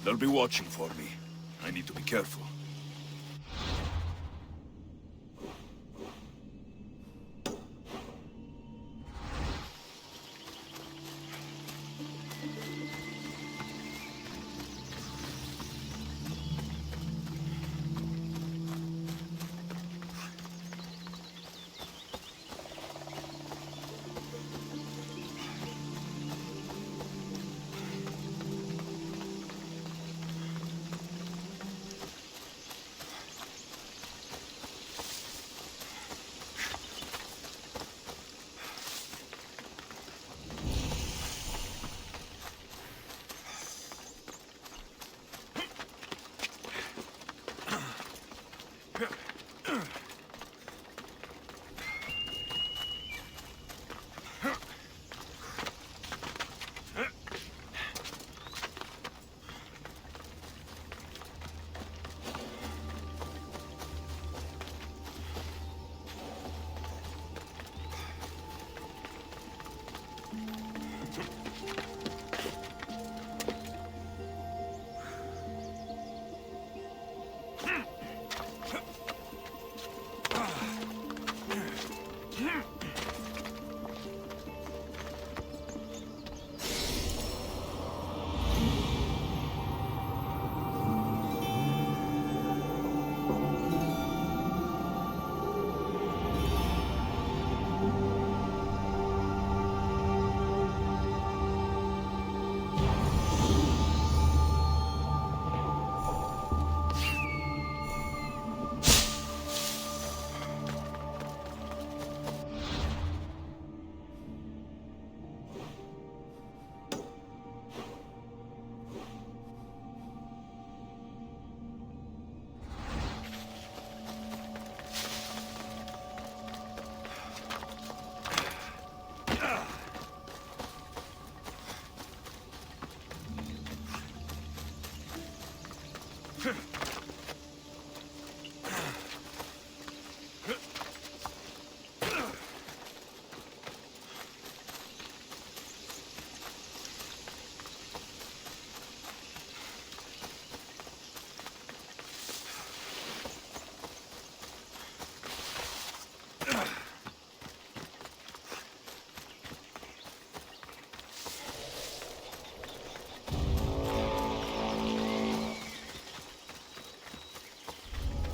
They'll be watching for me. I need to be careful.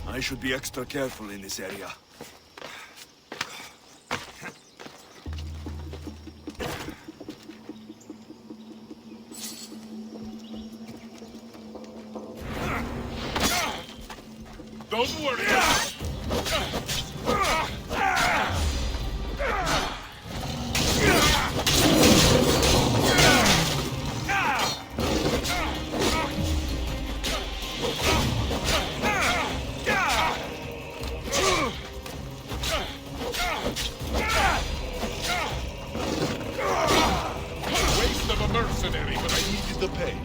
I should be extra careful in this area. Don't worry. Waste of a mercenary, but I needed the pay.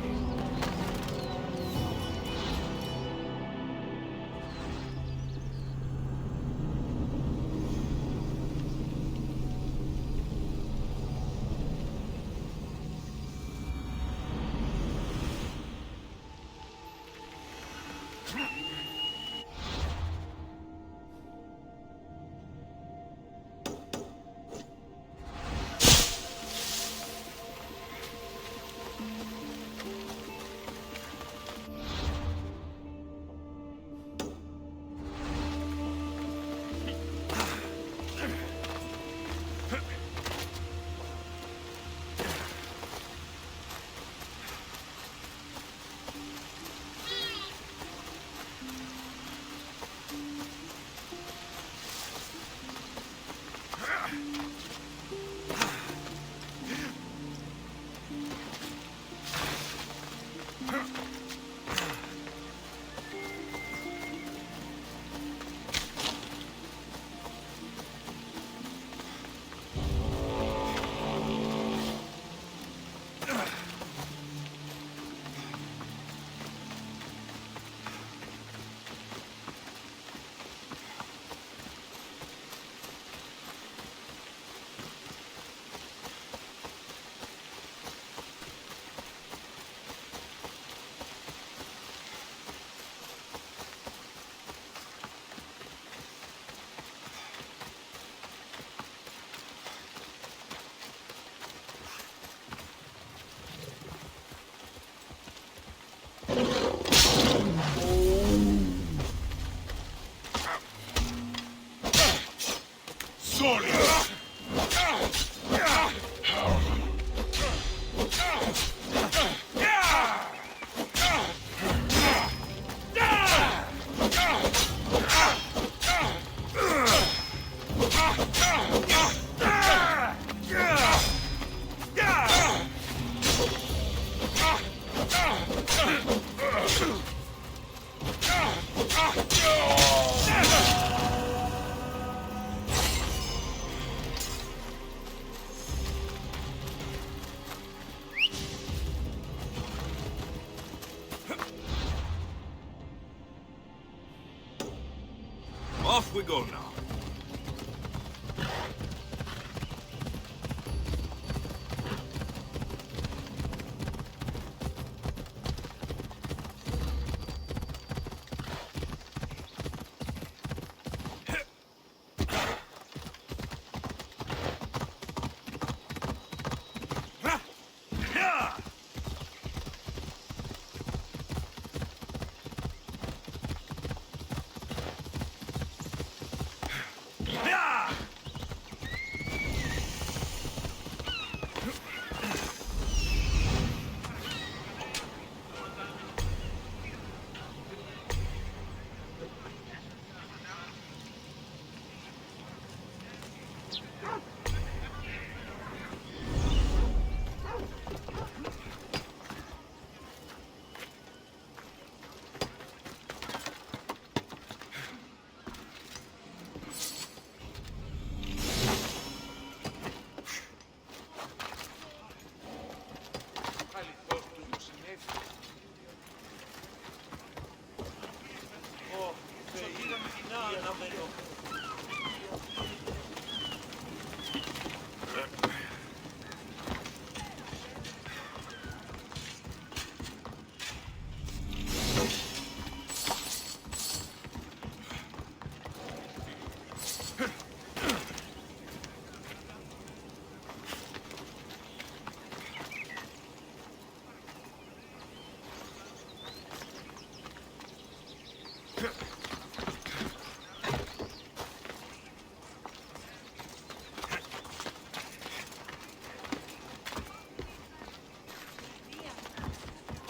Off we go now.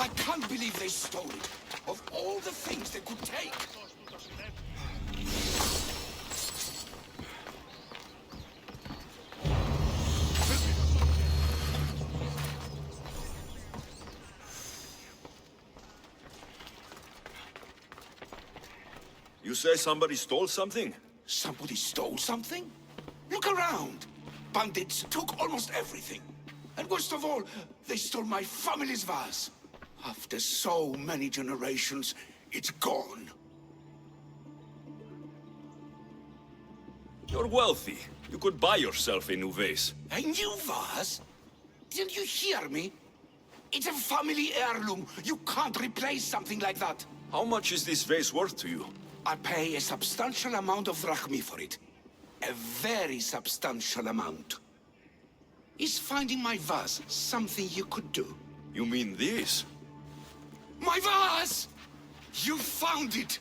I can't believe they stole it. Of all the things they could take. You say somebody stole something? Somebody stole something? Look around. Bandits took almost everything. And worst of all, they stole my family's vase. After so many generations, it's gone. You're wealthy. You could buy yourself a new vase. A new vase? Didn't you hear me? It's a family heirloom. You can't replace something like that. How much is this vase worth to you? I pay a substantial amount of drachmi for it. A very substantial amount. Is finding my vase something you could do? You mean this? My vase! You found it!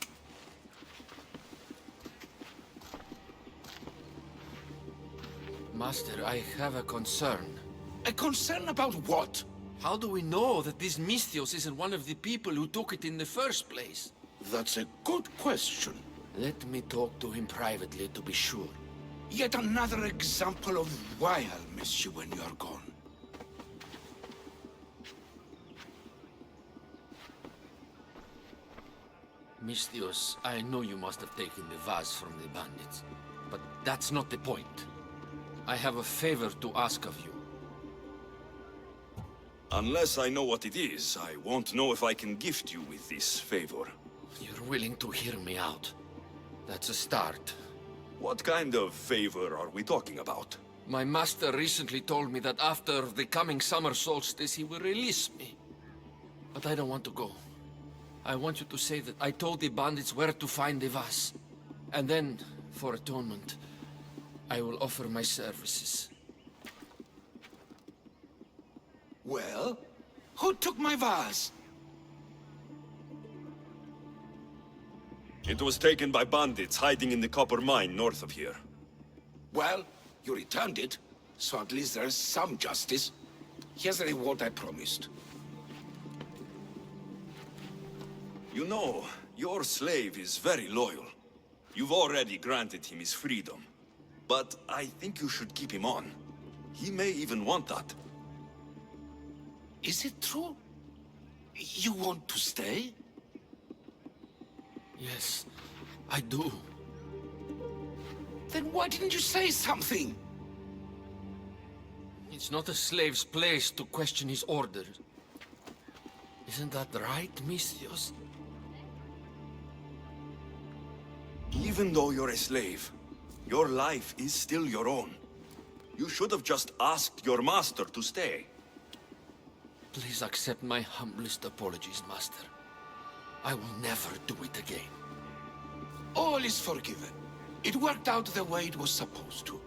Master, I have a concern. A concern about what? How do we know that this Misthios isn't one of the people who took it in the first place? That's a good question. Let me talk to him privately to be sure. Yet another example of why I'll miss you when you're gone. Misthios, I know you must have taken the vase from the bandits, but that's not the point. I have a favor to ask of you. Unless I know what it is, I won't know if I can gift you with this favor. You're willing to hear me out. That's a start. What kind of favor are we talking about? My master recently told me that after the coming summer solstice he will release me. But I don't want to go. I want you to say that I told the bandits where to find the vase. And then, for atonement, I will offer my services. Well, who took my vase? It was taken by bandits hiding in the copper mine north of here. Well, you returned it, so at least there's some justice. Here's the reward I promised. You know, your slave is very loyal. You've already granted him his freedom. But I think you should keep him on. He may even want that. Is it true? You want to stay? Yes, I do. Then why didn't you say something? It's not a slave's place to question his orders. Isn't that right, Misthios? Even though you're a slave, your life is still your own. You should have just asked your master to stay. Please accept my humblest apologies, Master. I will never do it again. All is forgiven. It worked out the way it was supposed to.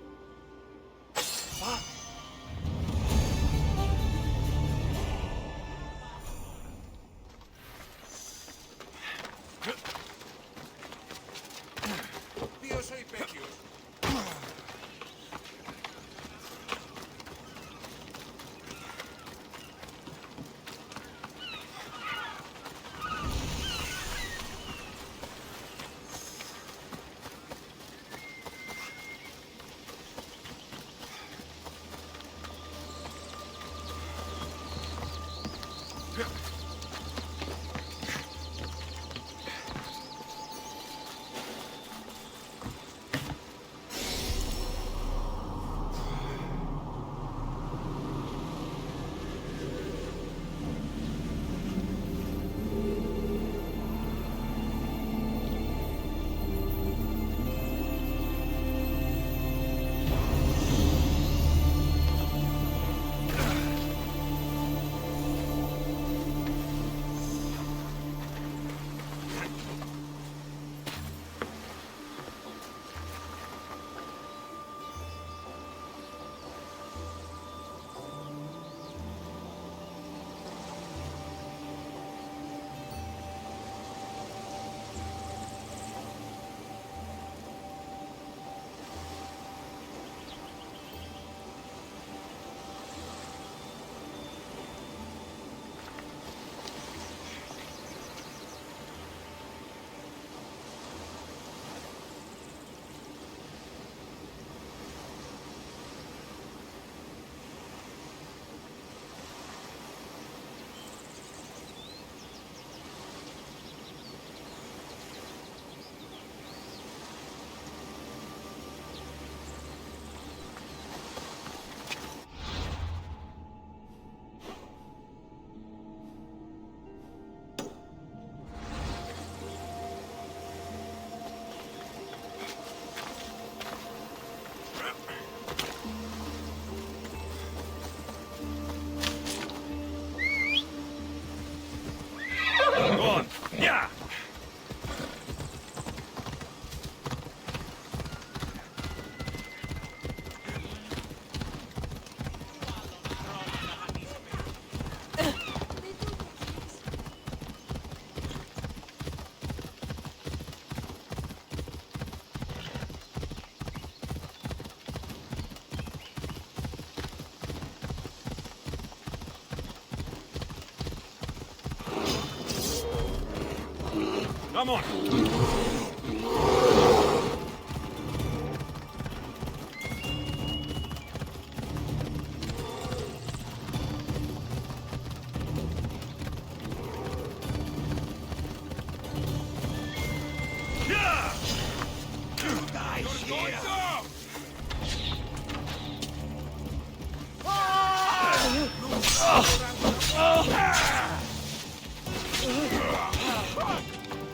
Come on!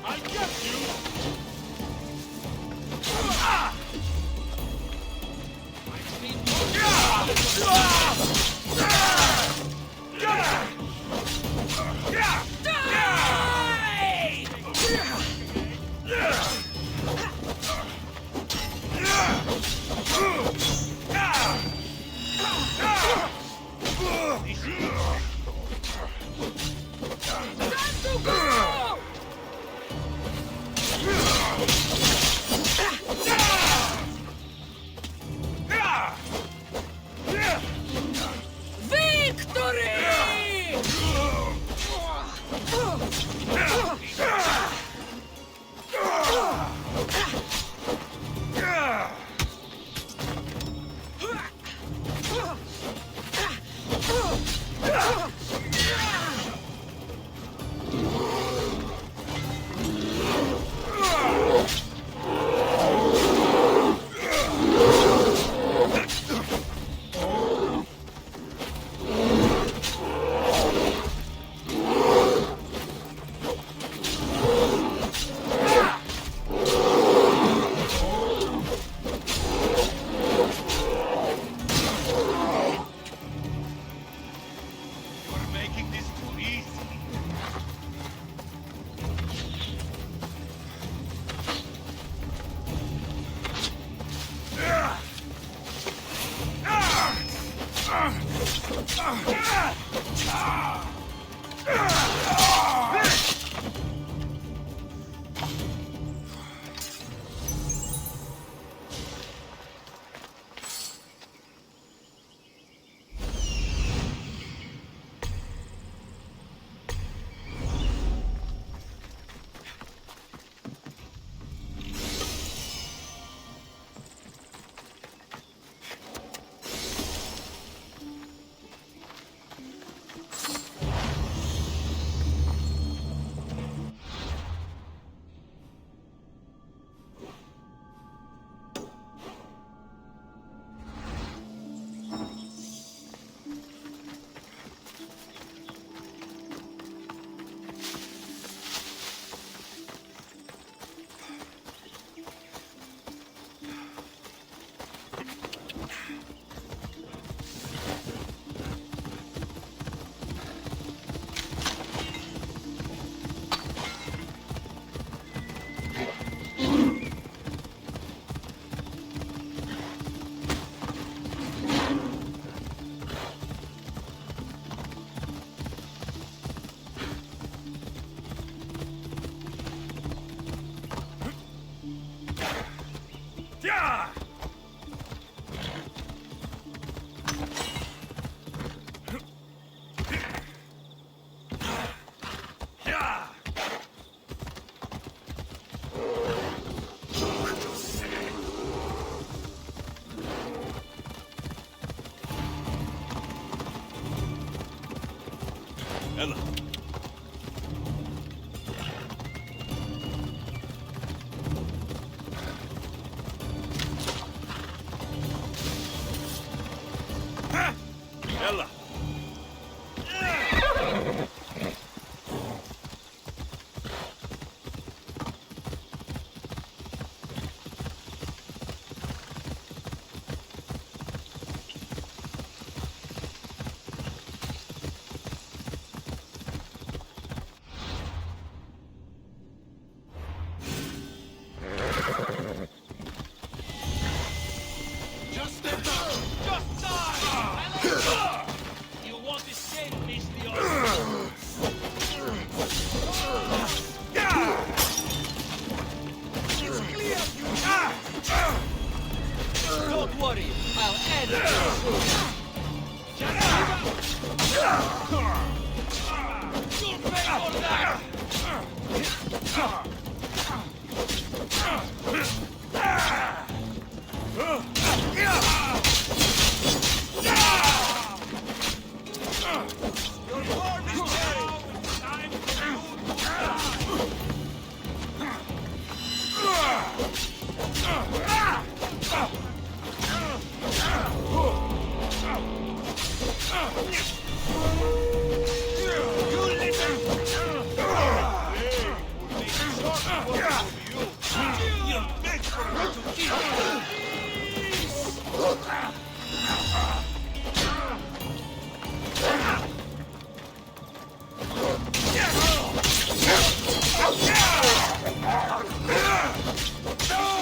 I get you! Ella. Ella. Just step up! Just die! You want to save me, It's clear you... Don't worry, I'll end it! You'll pay for that! Your form is dead! Time for you to die! You listen! You're meant for me to kill! No!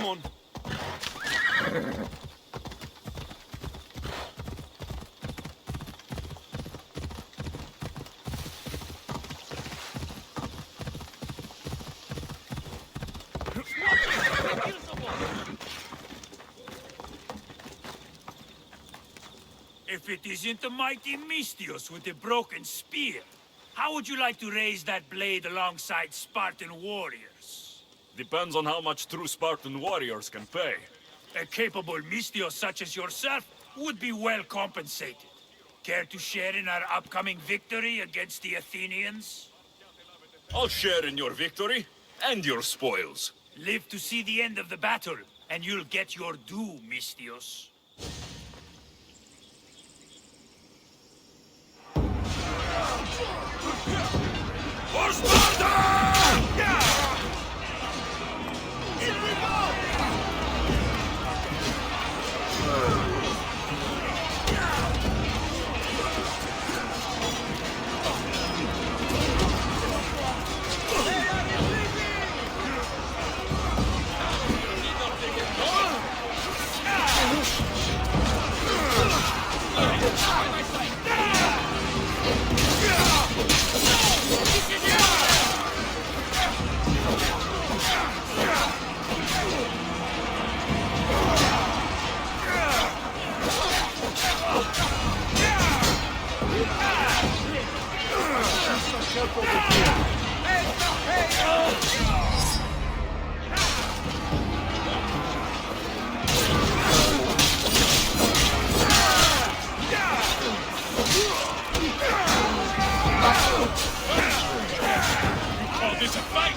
Come on. If it isn't the mighty Mistios with the broken spear, how would you like to raise that blade alongside Spartan warriors? Depends on how much true Spartan warriors can pay. A capable Mistios such as yourself would be well compensated. Care to share in our upcoming victory against the Athenians? I'll share in your victory and your spoils. Live to see the end of the battle, and you'll get your due, Mistios. For Sparta! Call this a fight?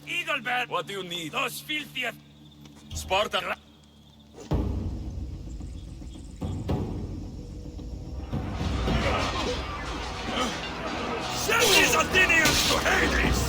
Eaglebeard! What do you need? Those filthy... Sparta! Send these Athenians to Hades!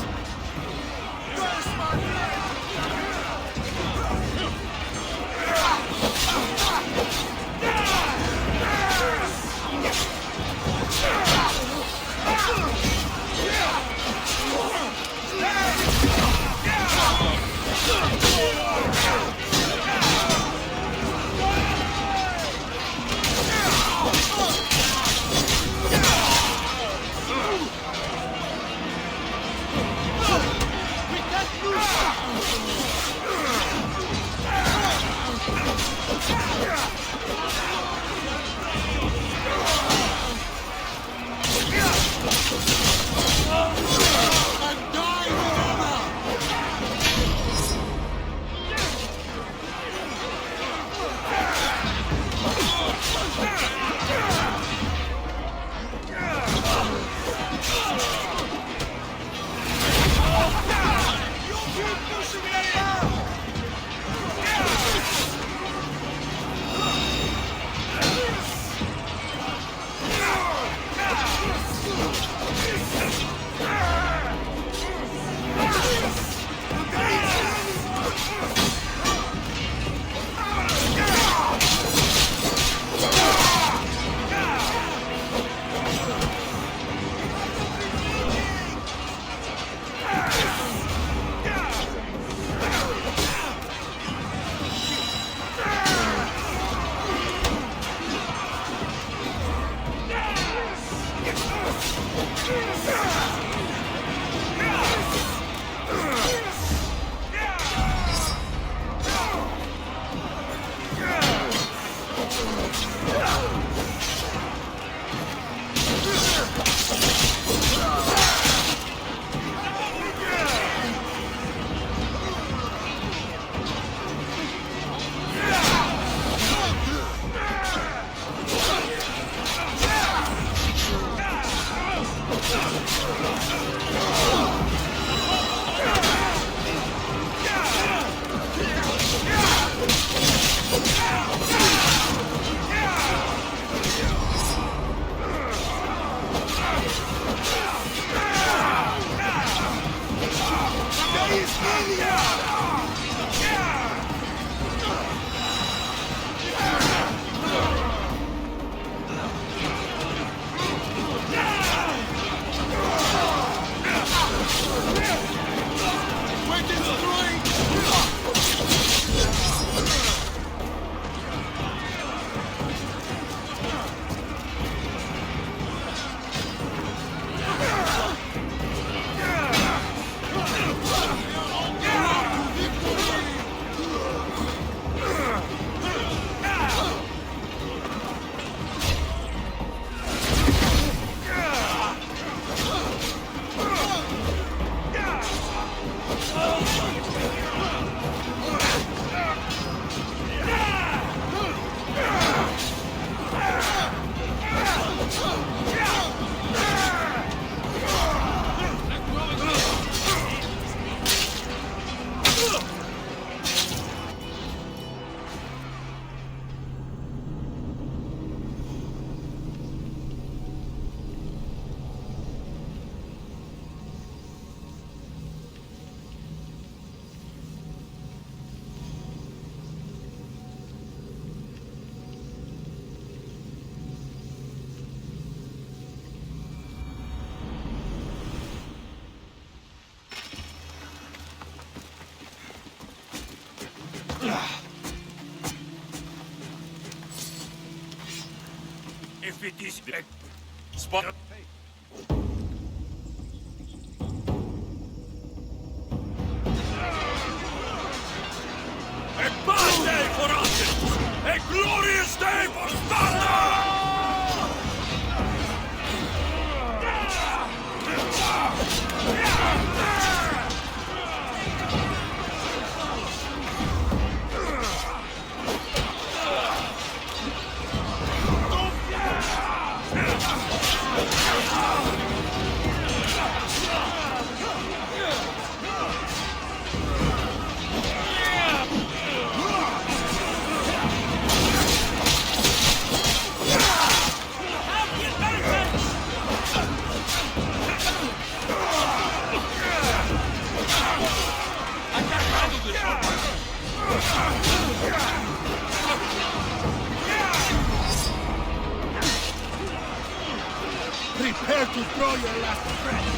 If it is a Spot. A bad day for Athens! A glorious day for Sparta! Prepare to draw your last breath!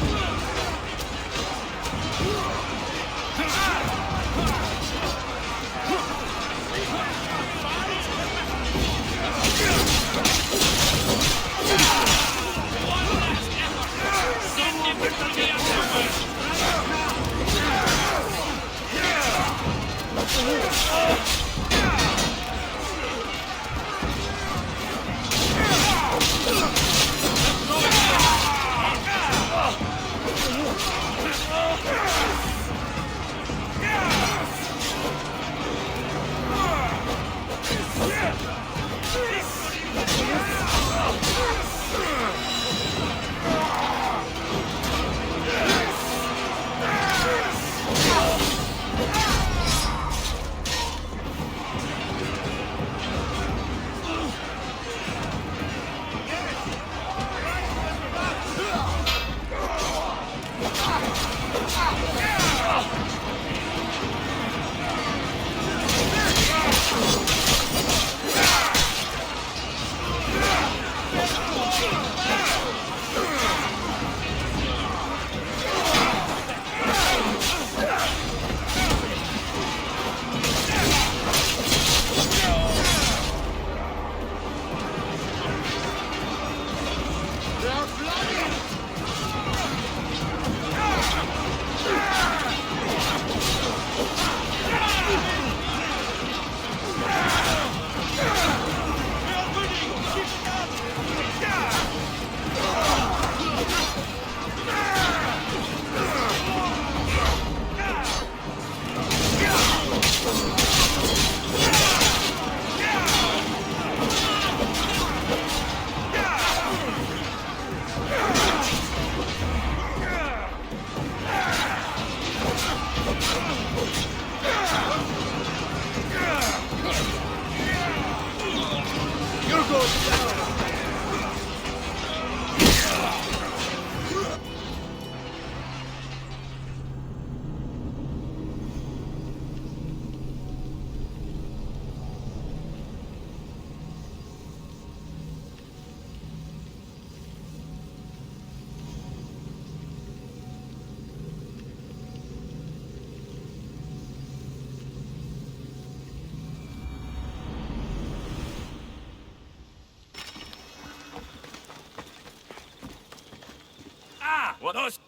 What those?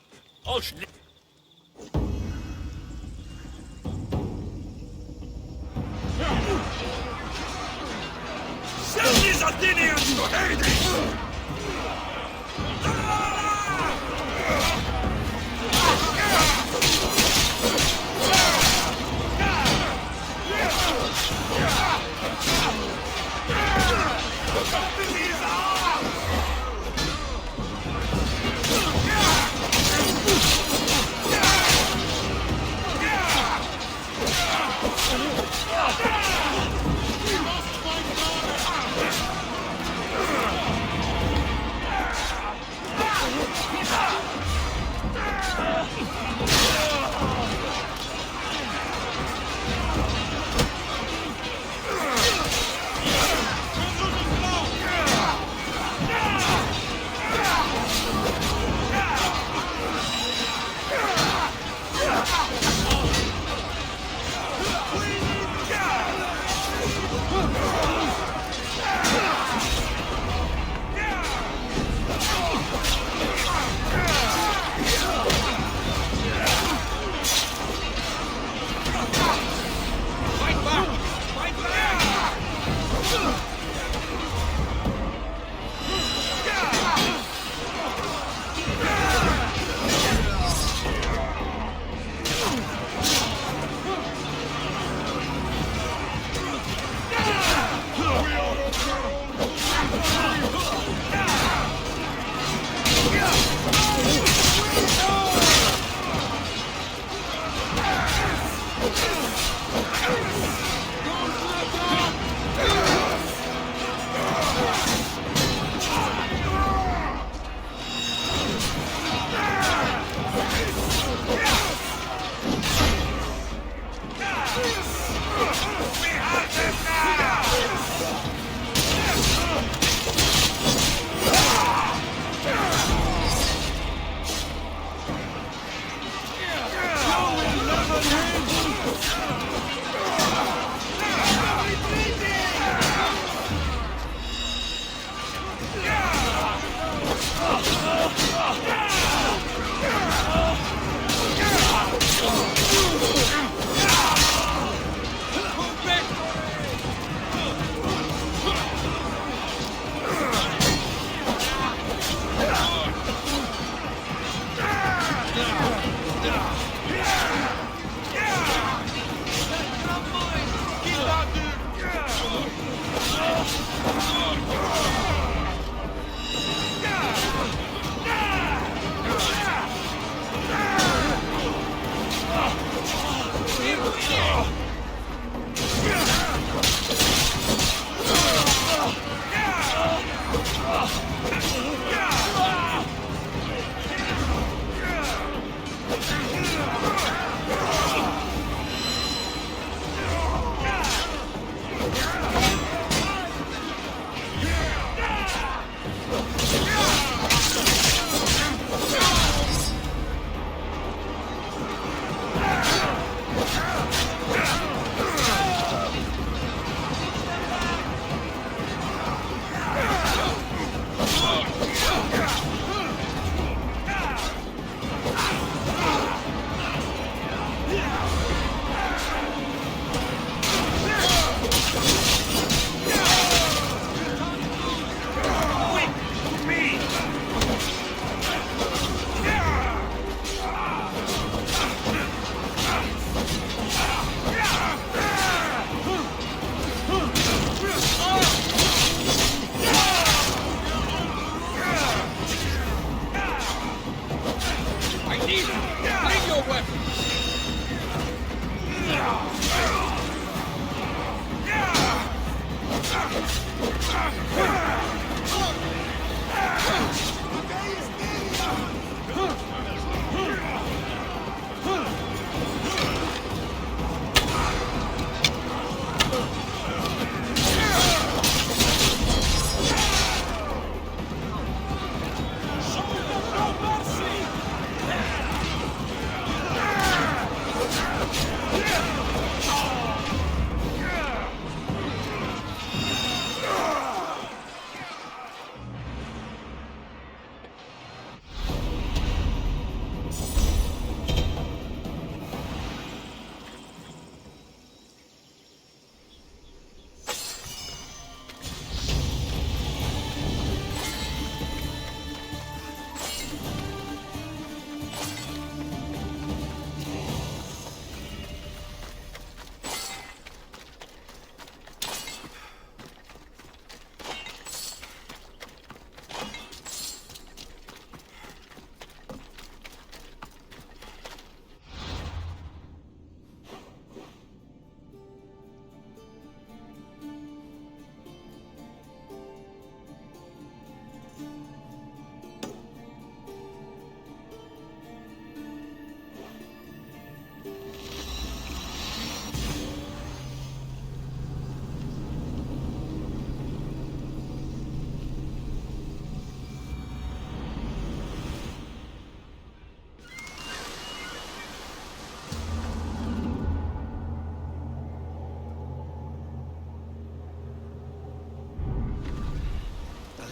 Oh, send these Athenians to Hades!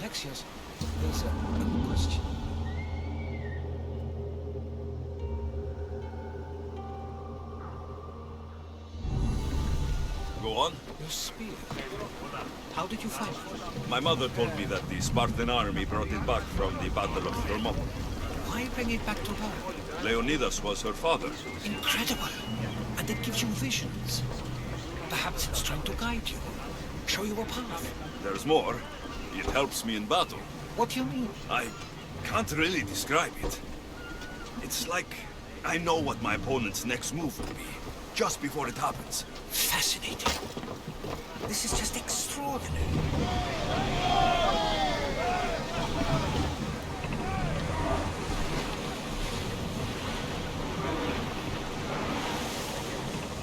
Alexios, there's a question. Go on. Your spear. How did you find it? My mother told me that the Spartan army brought it back from the Battle of Thermopylae. Why bring it back to Rome? Leonidas was her father. Incredible. And it gives you visions. Perhaps it's trying to guide you. Show you a path. There's more. It helps me in battle. What do you mean? I can't really describe it. It's like I know what my opponent's next move will be, just before it happens. Fascinating. This is just extraordinary.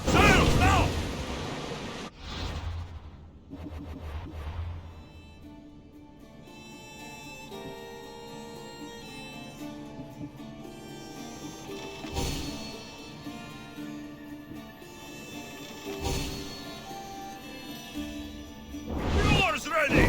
Sails now! Yours ready!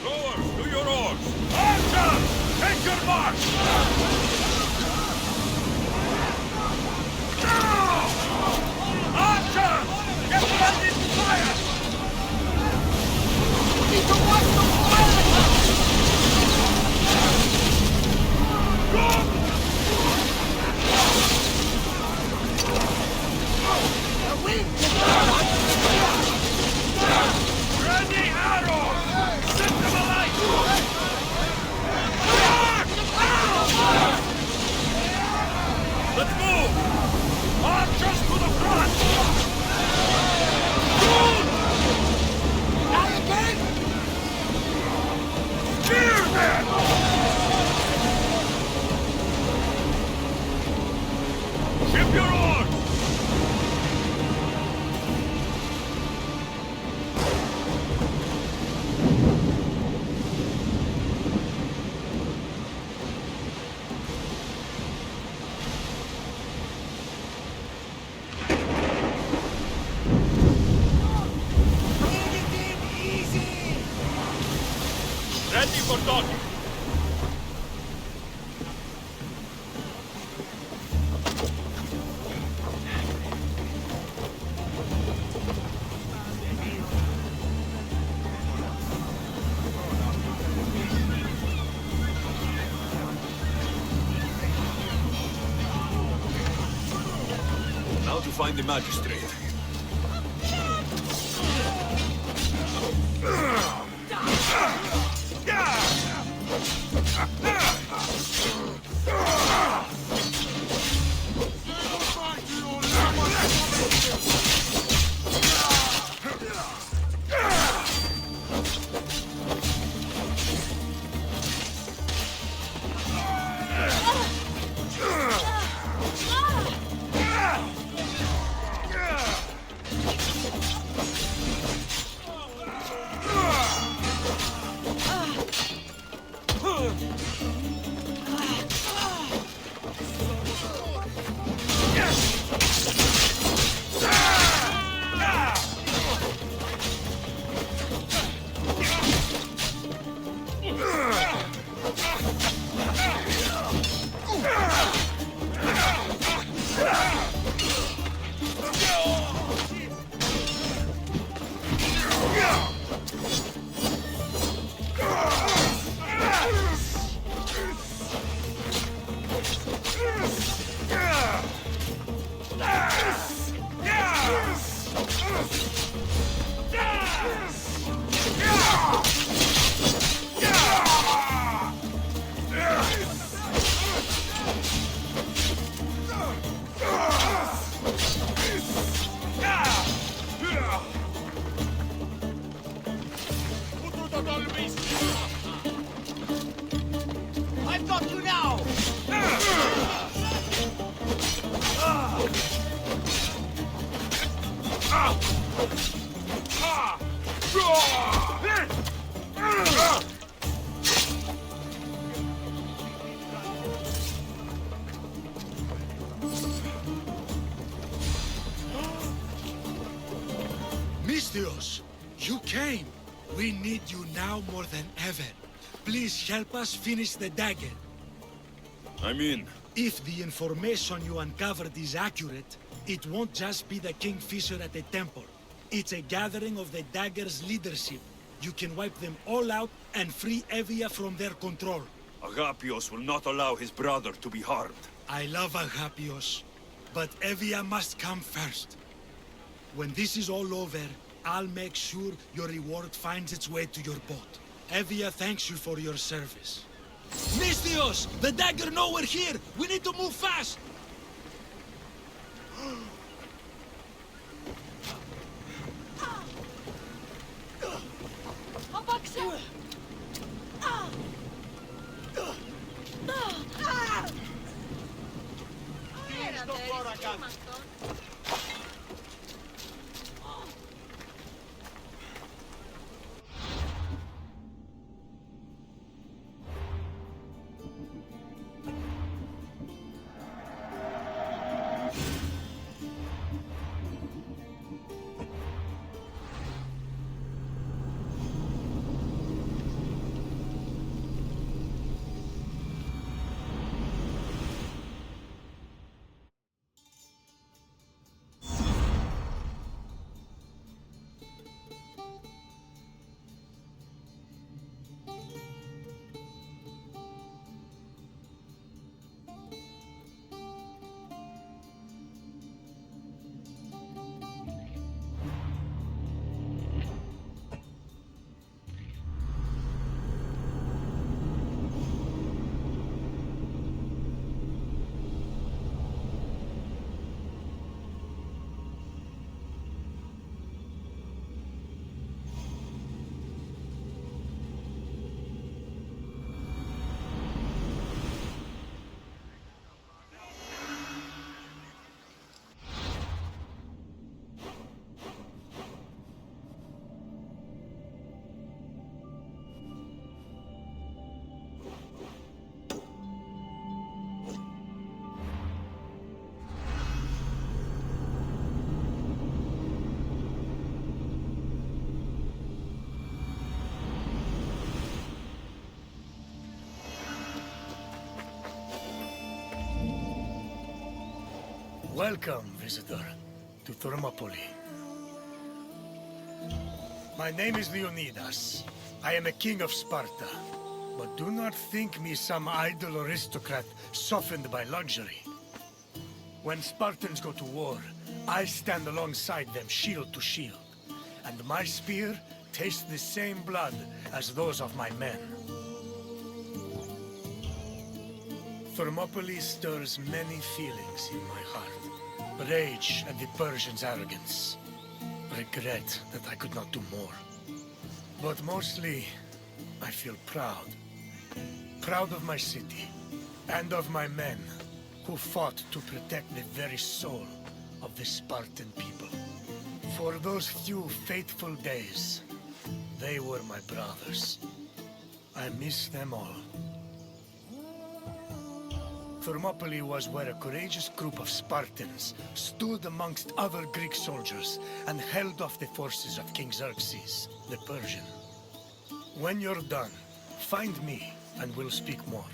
Rowers, to your oars! Archers, take your mark! Now! Archers, get ready to fire! We need to watch the fire! Go! The wind! Ready arrows! Set them alight! Let's move! Archers to the front! Shoot! Now again! Cheer them! Ship your oars! cordoni! Now to find the magistrate. I've got you now! Misthios, you came. We need you now more than ever. Please help us finish the dagger. I'm in. If the information you uncovered is accurate, it won't just be the Kingfisher at the temple. It's a gathering of the dagger's leadership. You can wipe them all out and free Evia from their control. Agapios will not allow his brother to be harmed. I love Agapios, but Evia must come first. When this is all over, I'll make sure your reward finds its way to your boat. Evia thanks you for your service. Misthios! The dagger nowhere here! We need to move fast! Welcome, visitor, to Thermopylae. My name is Leonidas. I am a king of Sparta. But do not think me some idle aristocrat softened by luxury. When Spartans go to war, I stand alongside them shield to shield. And my spear tastes the same blood as those of my men. Thermopylae stirs many feelings in my heart. Rage at the Persians' arrogance. Regret that I could not do more. But mostly, I feel proud. Proud of my city, and of my men, who fought to protect the very soul of the Spartan people. For those few fateful days, they were my brothers. I miss them all. Thermopylae was where a courageous group of Spartans stood amongst other Greek soldiers and held off the forces of King Xerxes, the Persian. When you're done, find me and we'll speak more.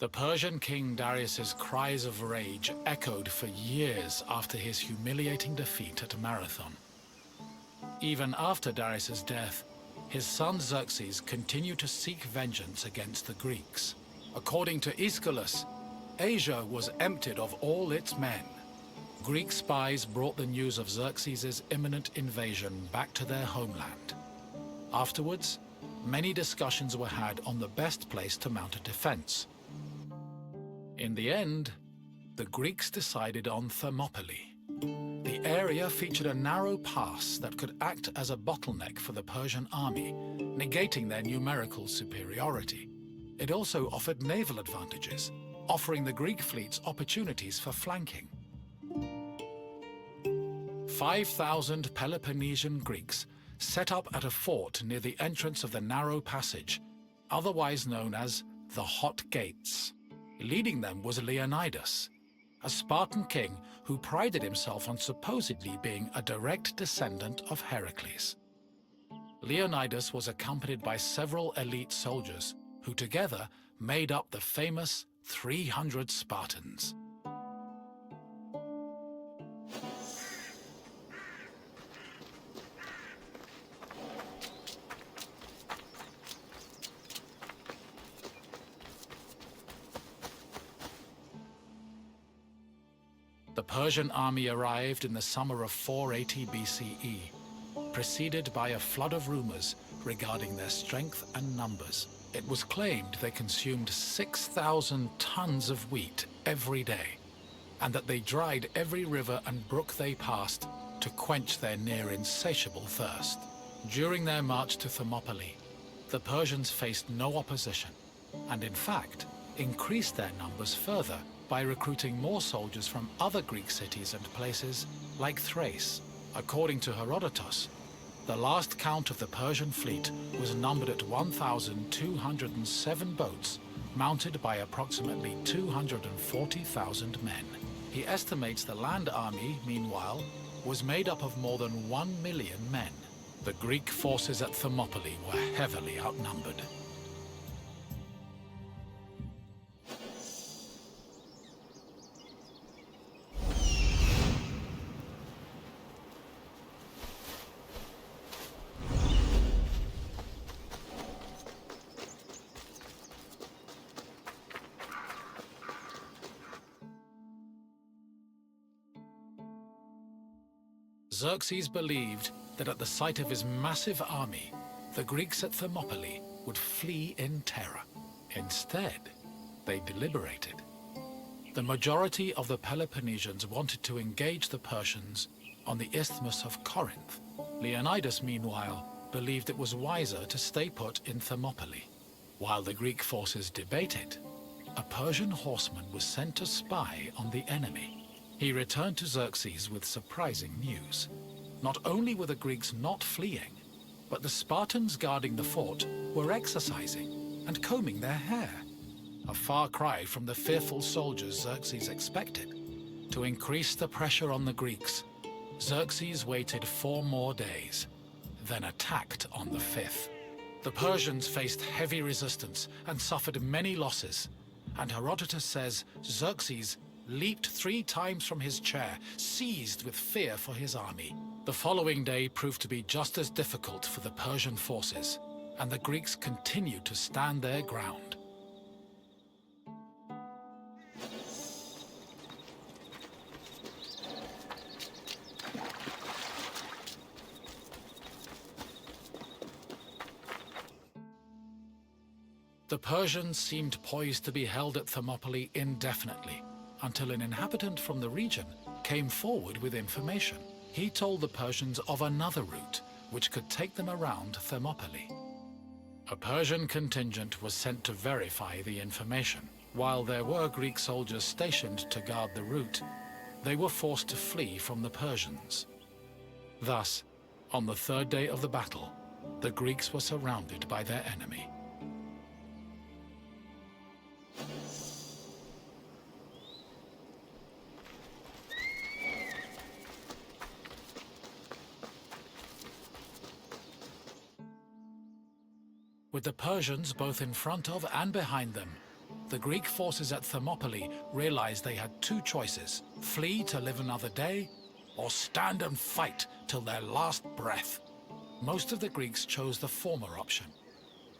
The Persian king Darius's cries of rage echoed for years after his humiliating defeat at Marathon. Even after Darius's death, his son Xerxes continued to seek vengeance against the Greeks. According to Aeschylus, Asia was emptied of all its men. Greek spies brought the news of Xerxes' imminent invasion back to their homeland. Afterwards, many discussions were had on the best place to mount a defense. In the end, the Greeks decided on Thermopylae. The area featured a narrow pass that could act as a bottleneck for the Persian army, negating their numerical superiority. It also offered naval advantages, offering the Greek fleets opportunities for flanking. 5,000 Peloponnesian Greeks set up at a fort near the entrance of the narrow passage, otherwise known as the Hot Gates. Leading them was Leonidas, a Spartan king who prided himself on supposedly being a direct descendant of Heracles. Leonidas was accompanied by several elite soldiers who together made up the famous 300 Spartans. The Persian army arrived in the summer of 480 BCE, preceded by a flood of rumors regarding their strength and numbers. It was claimed they consumed 6,000 tons of wheat every day, and that they dried every river and brook they passed to quench their near insatiable thirst. During their march to Thermopylae, the Persians faced no opposition, and in fact, increased their numbers further by recruiting more soldiers from other Greek cities and places like Thrace. According to Herodotus, the last count of the Persian fleet was numbered at 1,207 boats, mounted by approximately 240,000 men. He estimates the land army, meanwhile, was made up of more than 1 million men. The Greek forces at Thermopylae were heavily outnumbered. Xerxes believed that at the sight of his massive army, the Greeks at Thermopylae would flee in terror. Instead, they deliberated. The majority of the Peloponnesians wanted to engage the Persians on the Isthmus of Corinth. Leonidas, meanwhile, believed it was wiser to stay put in Thermopylae. While the Greek forces debated, a Persian horseman was sent to spy on the enemy. He returned to Xerxes with surprising news. Not only were the Greeks not fleeing, but the Spartans guarding the fort were exercising and combing their hair. A far cry from the fearful soldiers Xerxes expected. To increase the pressure on the Greeks, Xerxes waited 4 more days, then attacked on the 5th. The Persians faced heavy resistance and suffered many losses, and Herodotus says Xerxes leaped 3 times from his chair, seized with fear for his army. The following day proved to be just as difficult for the Persian forces, and the Greeks continued to stand their ground. The Persians seemed poised to be held at Thermopylae indefinitely, until an inhabitant from the region came forward with information. He told the Persians of another route which could take them around Thermopylae. A Persian contingent was sent to verify the information. While there were Greek soldiers stationed to guard the route, they were forced to flee from the Persians. Thus, on the 3rd day of the battle, the Greeks were surrounded by their enemy. With the Persians both in front of and behind them, the Greek forces at Thermopylae realized they had 2 choices: flee to live another day, or stand and fight till their last breath. Most of the Greeks chose the former option,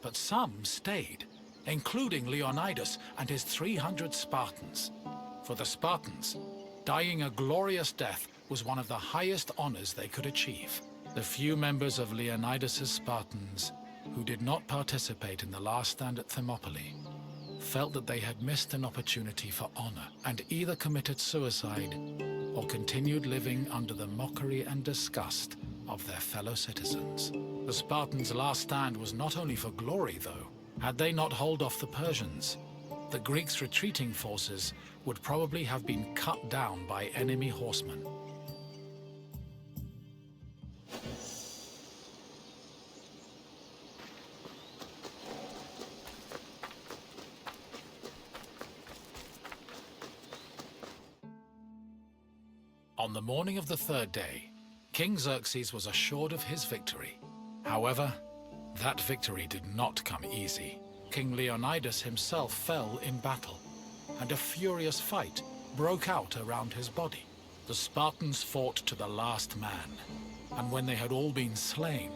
but some stayed, including Leonidas and his 300 Spartans. For the Spartans, dying a glorious death was one of the highest honors they could achieve. The few members of Leonidas's Spartans who did not participate in the last stand at Thermopylae felt that they had missed an opportunity for honor and either committed suicide or continued living under the mockery and disgust of their fellow citizens. The Spartans' last stand was not only for glory, though. Had they not held off the Persians, the Greeks' retreating forces would probably have been cut down by enemy horsemen. On the morning of the 3rd day, King Xerxes was assured of his victory. However, that victory did not come easy. King Leonidas himself fell in battle, and a furious fight broke out around his body. The Spartans fought to the last man, and when they had all been slain,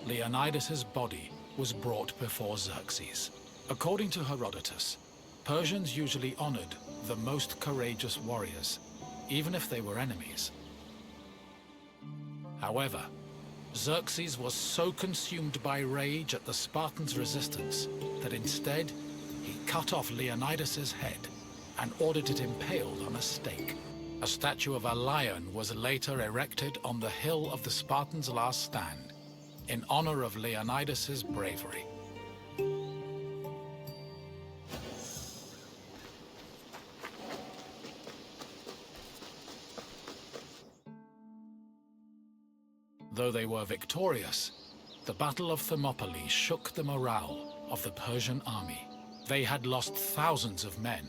Leonidas's body was brought before Xerxes. According to Herodotus, Persians usually honored the most courageous warriors, even if they were enemies. However, Xerxes was so consumed by rage at the Spartans' resistance that instead he cut off Leonidas's head and ordered it impaled on a stake. A statue of a lion was later erected on the hill of the Spartans' last stand in honor of Leonidas's bravery. Though they were victorious, the Battle of Thermopylae shook the morale of the Persian army. They had lost thousands of men,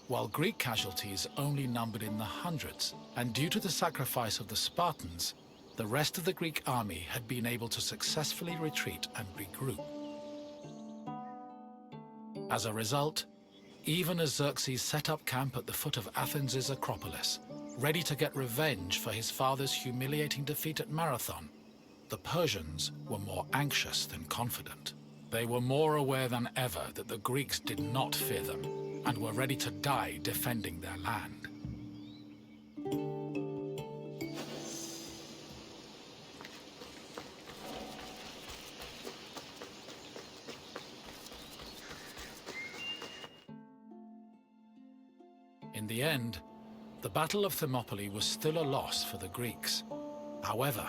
while Greek casualties only numbered in the hundreds, and due to the sacrifice of the Spartans, the rest of the Greek army had been able to successfully retreat and regroup. As a result, even as Xerxes set up camp at the foot of Athens' Acropolis, ready to get revenge for his father's humiliating defeat at Marathon, the Persians were more anxious than confident. They were more aware than ever that the Greeks did not fear them, and were ready to die defending their land. In the end, the Battle of Thermopylae was still a loss for the Greeks. However,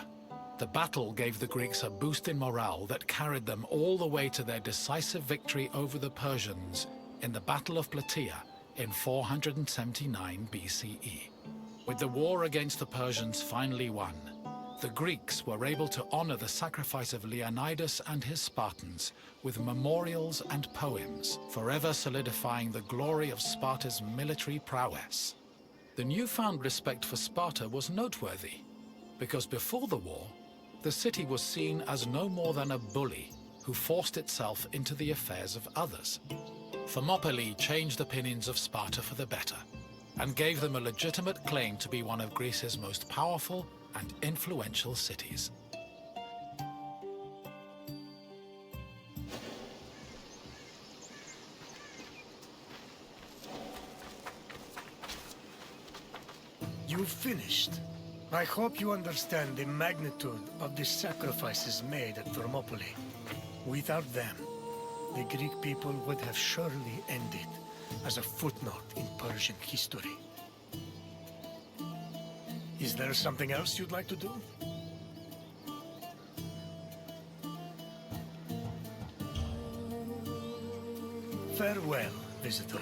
The battle gave the Greeks a boost in morale that carried them all the way to their decisive victory over the Persians in the Battle of Plataea in 479 BCE. With the war against the Persians finally won, the Greeks were able to honor the sacrifice of Leonidas and his Spartans with memorials and poems, forever solidifying the glory of Sparta's military prowess. The newfound respect for Sparta was noteworthy, because before the war, the city was seen as no more than a bully who forced itself into the affairs of others. Thermopylae changed opinions of Sparta for the better, and gave them a legitimate claim to be one of Greece's most powerful and influential cities. You've finished. I hope you understand the magnitude of the sacrifices made at Thermopylae. Without them, the Greek people would have surely ended as a footnote in Persian history. Is there something else you'd like to do? Farewell, visitor.